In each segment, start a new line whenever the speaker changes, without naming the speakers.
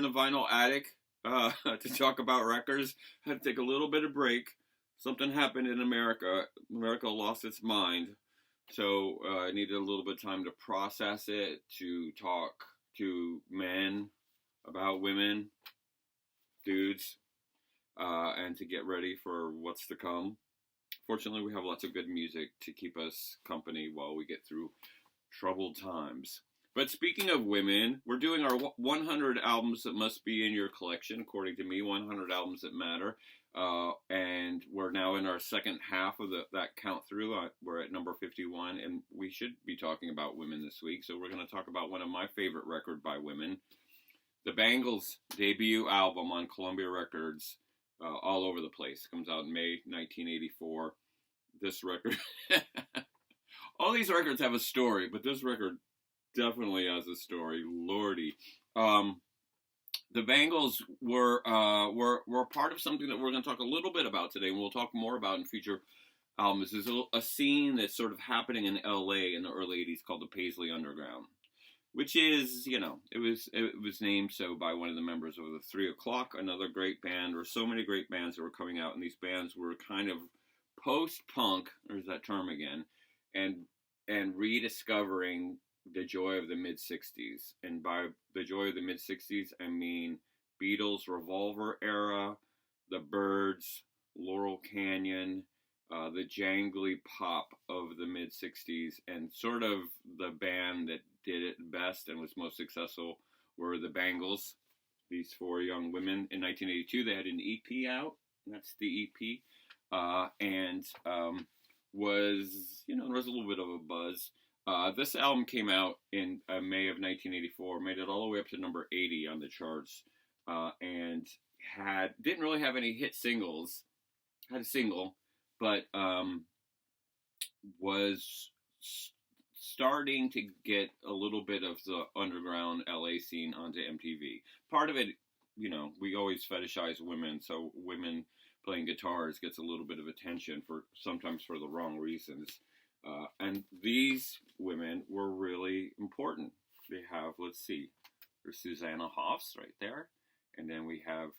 in the vinyl attic to talk about records. Had to take a little bit of break. Something happened in America. America lost its mind. So I needed a little bit of time to process it, to talk to men about women, dudes, and to get ready for what's to come. Fortunately, we have lots of good music to keep us company while we get through troubled times. But speaking of women, we're doing our 100 albums that must be in your collection, according to me, 100 albums that matter. And we're now in our second half of that count through. We're at number 51, and we should be talking about women this week. So we're going to talk about one of my favorite records by women, the Bangles debut album on Columbia Records, All Over the Place. Comes out in May 1984. This record, all these records have a story, but this record definitely has a story. Lordy. The Bangles were part of something that we're going to talk a little bit about today, and we'll talk more about in future albums. There's a scene that's sort of happening in L.A. in the early 80s called the Paisley Underground, which is, it was named so by one of the members of the 3 O'Clock, another great band. There were so many great bands that were coming out, and these bands were kind of post-punk, there's that term again, and rediscovering the joy of the mid-60s. And by the joy of the mid-60s, I mean Beatles Revolver era, the Byrds, Laurel Canyon, the jangly pop of the mid-60s, and sort of the band that did it best and was most successful were the Bangles, these four young women. In 1982, they had an EP out, and that's the EP, and was, there was a little bit of a buzz. This album came out in May of 1984, made it all the way up to number 80 on the charts, and didn't really have any hit singles. Had a single, but was starting to get a little bit of the underground LA scene onto MTV. Part of it, we always fetishize women, so women playing guitars gets a little bit of attention sometimes for the wrong reasons. And these women were really important. They have, there's Susanna Hoffs right there. And then we have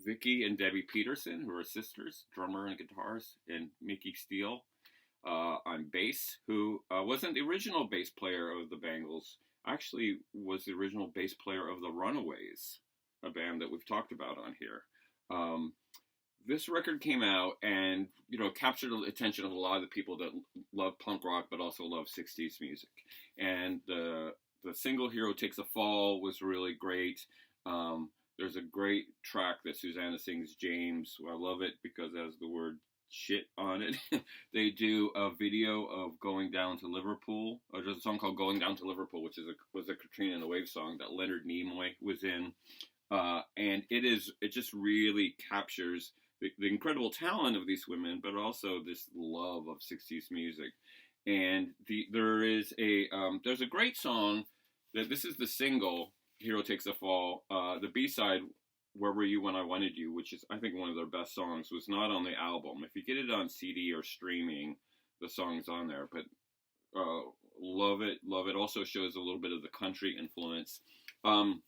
Vicky and Debbie Peterson, who are sisters, drummer and guitarist, and Mickey Steele on bass, who wasn't the original bass player of the Bangles, actually was the original bass player of the Runaways, a band that we've talked about on here. This record came out and, captured the attention of a lot of the people that love punk rock, but also love 60s music. And the single Hero Takes a Fall was really great. There's a great track that Susanna sings, James. I love it because it has the word shit on it. They do a video of Going Down to Liverpool. Or there's a song called Going Down to Liverpool, which was a Katrina and the Waves song that Leonard Nimoy was in. And it just really captures the incredible talent of these women, but also this love of 60s music. And there's a great song this is the single, Hero Takes a Fall. The B-side, Where Were You When I Wanted You, which is, I think, one of their best songs, was not on the album. If you get it on CD or streaming, the song's on there. But love it. Also shows a little bit of the country influence on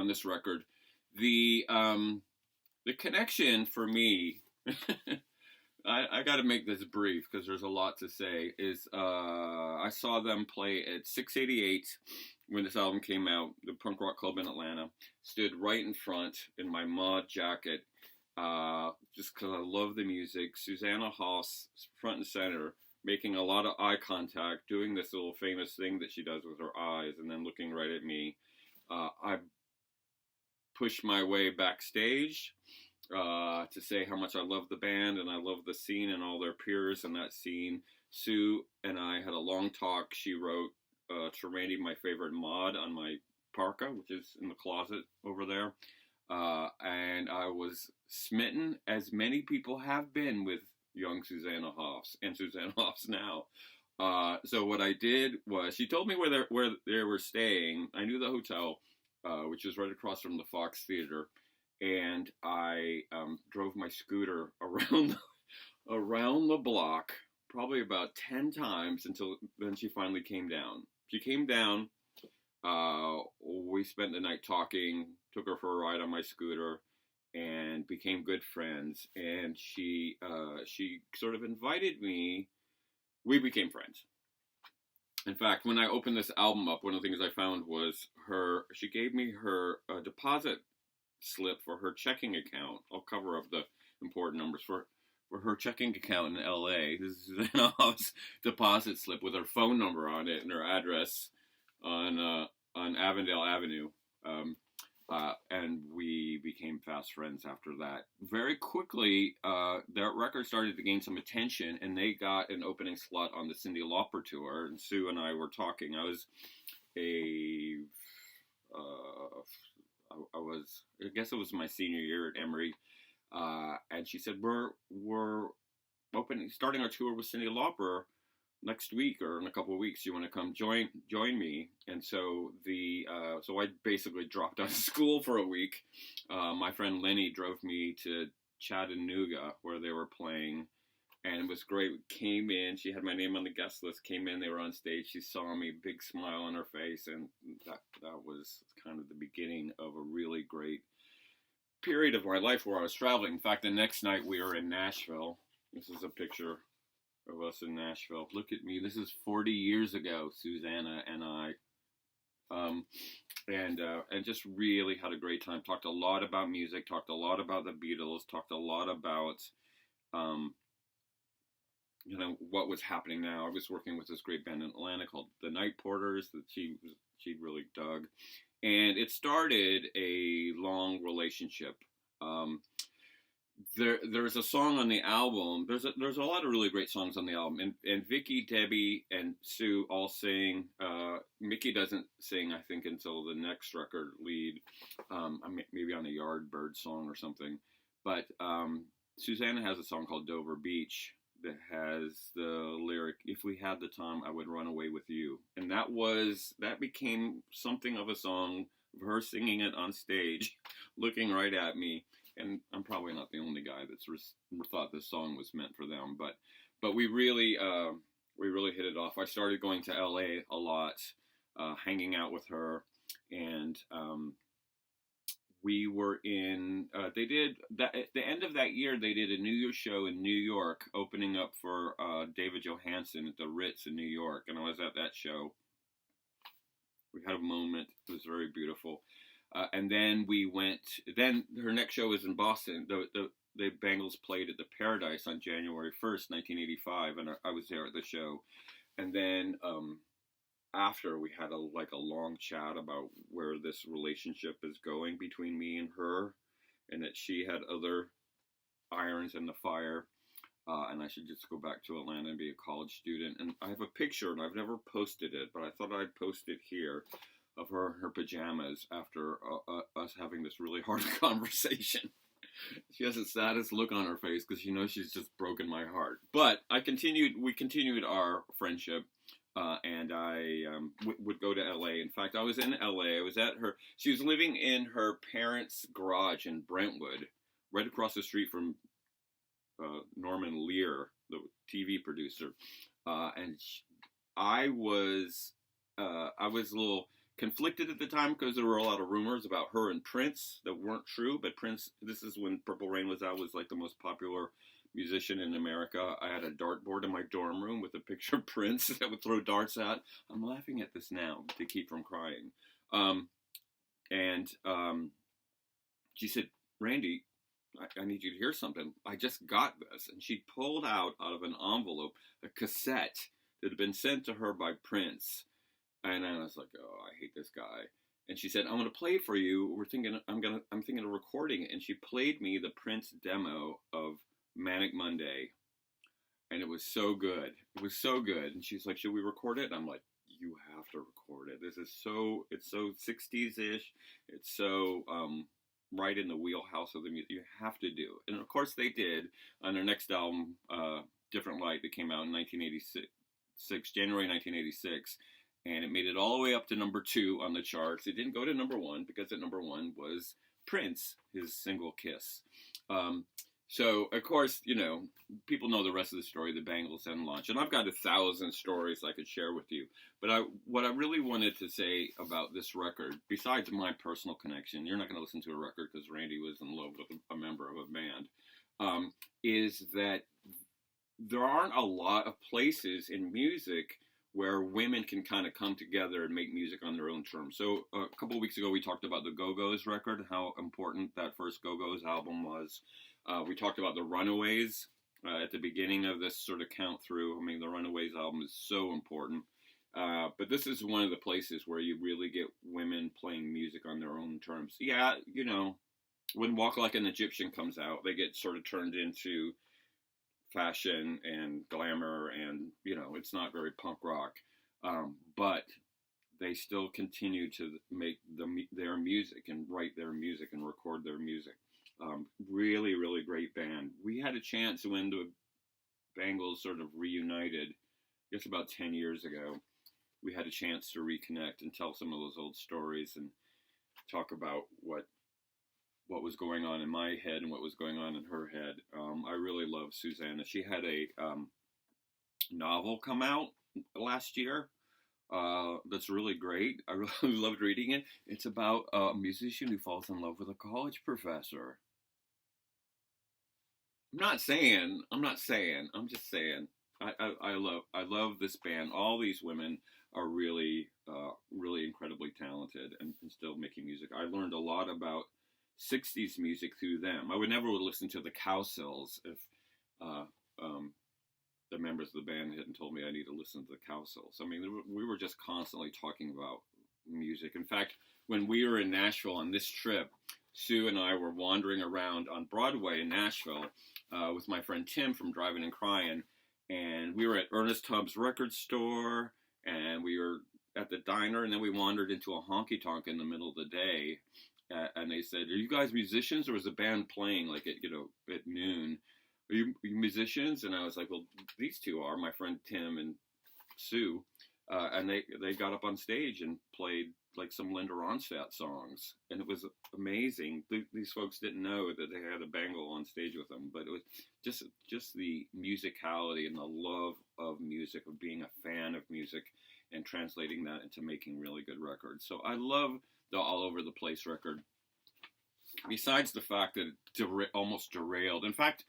this record. The connection for me, I got to make this brief because there's a lot to say, is I saw them play at 688 when this album came out, the punk rock club in Atlanta. Stood right in front in my mod jacket, just because I love the music. Susanna Hoffs, front and center, making a lot of eye contact, doing this little famous thing that she does with her eyes, and then looking right at me. I pushed my way backstage to say how much I love the band and I love the scene and all their peers in that scene. Sue and I had a long talk. She wrote to Randy my favorite mod on my parka, which is in the closet over there. And I was smitten, as many people have been with young Susanna Hoffs and Susanna Hoffs now. So what I did was, she told me where they were staying. I knew the hotel, which is right across from the Fox Theater, and I drove my scooter around the block, probably about 10 times until then she finally came down. She came down, we spent the night talking, took her for a ride on my scooter, and became good friends. And she sort of invited me. We became friends. In fact, when I opened this album up, one of the things I found was she gave me her deposit slip for her checking account. I'll cover up the important numbers for her checking account in LA. This is Susanna Hoffs' deposit slip with her phone number on it and her address on Avondale Avenue. And we became fast friends after that. Very quickly, their record started to gain some attention, and they got an opening slot on the Cyndi Lauper tour. And Sue and I were talking. I guess it was my senior year at Emory, and she said, "We're starting our tour with Cyndi Lauper next week or in a couple of weeks. You want to come join me?" And so so I basically dropped out of school for a week. My friend Lenny drove me to Chattanooga where they were playing, and it was great. Came in, she had my name on the guest list. Came in, they were on stage. She saw me, big smile on her face, and that was kind of the beginning of a really great period of my life where I was traveling. In fact, the next night we were in Nashville. This is a picture of us in Nashville. Look at me. This is 40 years ago, Susanna and I. And just really had a great time. Talked a lot about music, talked a lot about the Beatles, talked a lot about, what was happening now. I was working with this great band in Atlanta called the Night Porters that she really dug. And it started a long relationship. There's a song on the album. There's a lot of really great songs on the album, and Vicky, Debbie, and Sue all sing. Mickey doesn't sing, I think, until the next record lead, maybe on a Yardbird song or something. But Susanna has a song called Dover Beach that has the lyric, "If we had the time, I would run away with you," and that became something of a song of her singing it on stage, looking right at me. And I'm probably not the only guy that's thought this song was meant for them, but we really hit it off. I started going to LA a lot, hanging out with her, and we were in. They did that at the end of that year. They did a New Year's show in New York, opening up for David Johansen at the Ritz in New York, and I was at that show. We had a moment. It was very beautiful. And then we went. Then her next show was in Boston. The Bangles played at the Paradise on January 1st, 1985, and I was there at the show. And then after, we had a long chat about where this relationship is going between me and her, and that she had other irons in the fire, and I should just go back to Atlanta and be a college student. And I have a picture, and I've never posted it, but I thought I'd post it here, of her in her pajamas after us having this really hard conversation. She has the saddest look on her face because she knows she's just broken my heart. But we continued our friendship, and I would go to LA. In fact, I was in LA. I was at she was living in her parents' garage in Brentwood, right across the street from Norman Lear, the TV producer. And I was a little conflicted at the time because there were a lot of rumors about her and Prince that weren't true. But Prince, this is when Purple Rain was out, was like the most popular musician in America. I had a dartboard in my dorm room with a picture of Prince that I would throw darts at. I'm laughing at this now to keep from crying. She said, "Randy, I need you to hear something. I just got this." And she pulled out of an envelope a cassette that had been sent to her by Prince. And I was like, "Oh, I hate this guy." And she said, "I'm going to play it for you. I'm thinking of recording it." And she played me the Prince demo of Manic Monday. And it was so good. It was so good. And she's like, "Should we record it?" And I'm like, "You have to record it. It's so 60s-ish. It's so right in the wheelhouse of the music. You have to do it." And of course they did on their next album, Different Light, that came out in January 1986. And it made it all the way up to number 2 on the charts. It didn't go to number 1 because at number 1 was Prince, his single Kiss. So, of course, people know the rest of the story, the Bangles and launch. And I've got 1,000 stories I could share with you. But what I really wanted to say about this record, besides my personal connection, you're not going to listen to a record because Randy was in love with a member of a band, is that there aren't a lot of places in music where women can kind of come together and make music on their own terms. So a couple of weeks ago, we talked about the Go-Go's record, how important that first Go-Go's album was. We talked about the Runaways at the beginning of this sort of count through. I mean, the Runaways album is so important. But this is one of the places where you really get women playing music on their own terms. Yeah, when Walk Like an Egyptian comes out, they get sort of turned into fashion and glamour, and it's not very punk rock, but they still continue to make their music and write their music and record their music. Really, really great band. We had a chance when the Bangles sort of reunited, I guess about 10 years ago. We had a chance to reconnect and tell some of those old stories and talk about what was going on in my head and what was going on in her head. I really love Susanna. She had a novel come out last year that's really great. I really loved reading it. It's about a musician who falls in love with a college professor. I'm just saying. I love this band. All these women are really, really incredibly talented and still making music. I learned a lot about 60s music through them. I would never listen to the Cowsills if the members of the band hadn't told me I need to listen to the Cowsills. I mean, we were just constantly talking about music. In fact, when we were in Nashville on this trip, Sue and I were wandering around on Broadway in Nashville with my friend Tim from Driving and Crying, and we were at Ernest Tubbs record store, and we were at the diner, and then we wandered into a honky-tonk in the middle of the day, and they said, "Are you guys musicians, or is the band playing like at noon? Are you musicians?" And I was like, "Well, these two are, my friend Tim and Sue," and they got up on stage and played like some Linda Ronstadt songs, and it was amazing. These folks didn't know that they had a Bangle on stage with them, but it was just the musicality and the love of music, of being a fan of music, and translating that into making really good records. So I love the All Over the Place record. Besides the fact that it almost derailed. In fact,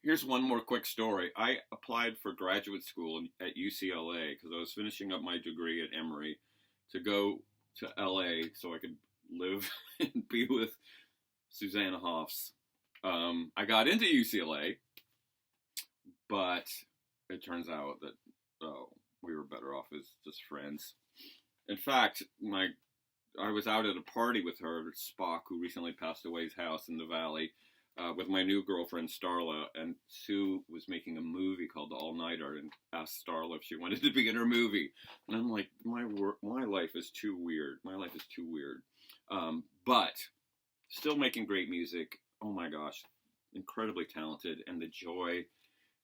here's one more quick story. I applied for graduate school at UCLA because I was finishing up my degree at Emory to go to LA so I could live and be with Susanna Hoffs. I got into UCLA, but it turns out that we were better off as just friends. In fact, I was out at a party with her, Spock, who recently passed away's house in the Valley, with my new girlfriend, Starla, and Sue was making a movie called The All-Nighter and asked Starla if she wanted to be in her movie. And I'm like, my life is too weird. My life is too weird. But still making great music. Oh my gosh, incredibly talented. And the joy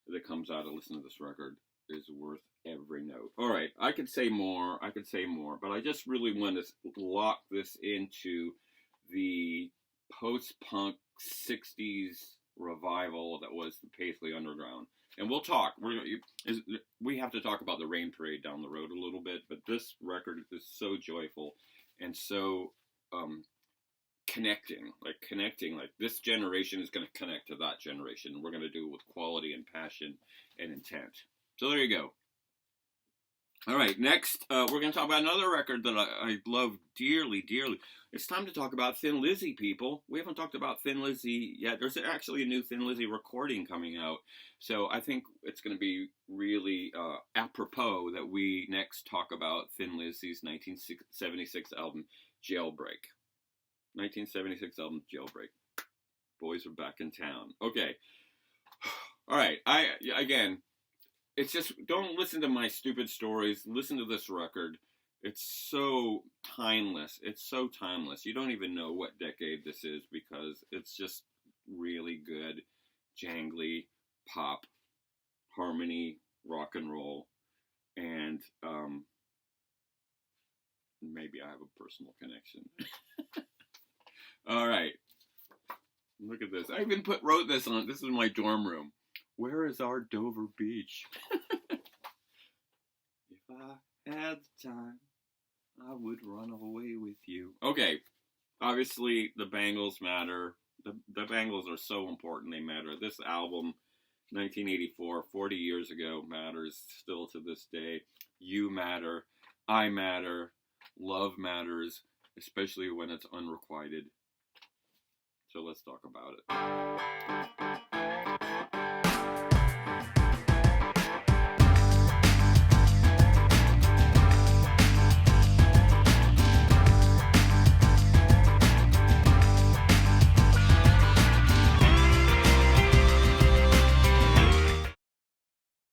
that comes out of listening to this record is worth every note. All right, I could say more, but I just really want to lock this into the post-punk 60s revival that was the Paisley Underground. And we'll talk. We have to talk about the Rain Parade down the road a little bit, but this record is so joyful and so connecting. Like this generation is going to connect to that generation. And we're going to do it with quality and passion and intent. So there you go. All right, next, we're going to talk about another record that I love dearly, dearly. It's time to talk about Thin Lizzy, people. We haven't talked about Thin Lizzy yet. There's actually a new Thin Lizzy recording coming out. So I think it's going to be really apropos that we next talk about Thin Lizzy's 1976 album, Jailbreak. 1976 album, Jailbreak. Boys are back in town. Okay. All right, again... It's just, don't listen to my stupid stories. Listen to this record. It's so timeless. You don't even know what decade this is because it's just really good, jangly pop, harmony, rock and roll, and maybe I have a personal connection. All right. Look at this. I even wrote this on. This is my dorm room. Where is our Dover Beach? If I had the time, I would run away with you. Okay, obviously the Bangles matter. The Bangles are so important. They matter. This album, 1984, 40 years ago, matters still to this day. You matter. I matter. Love matters, especially when it's unrequited. So let's talk about it.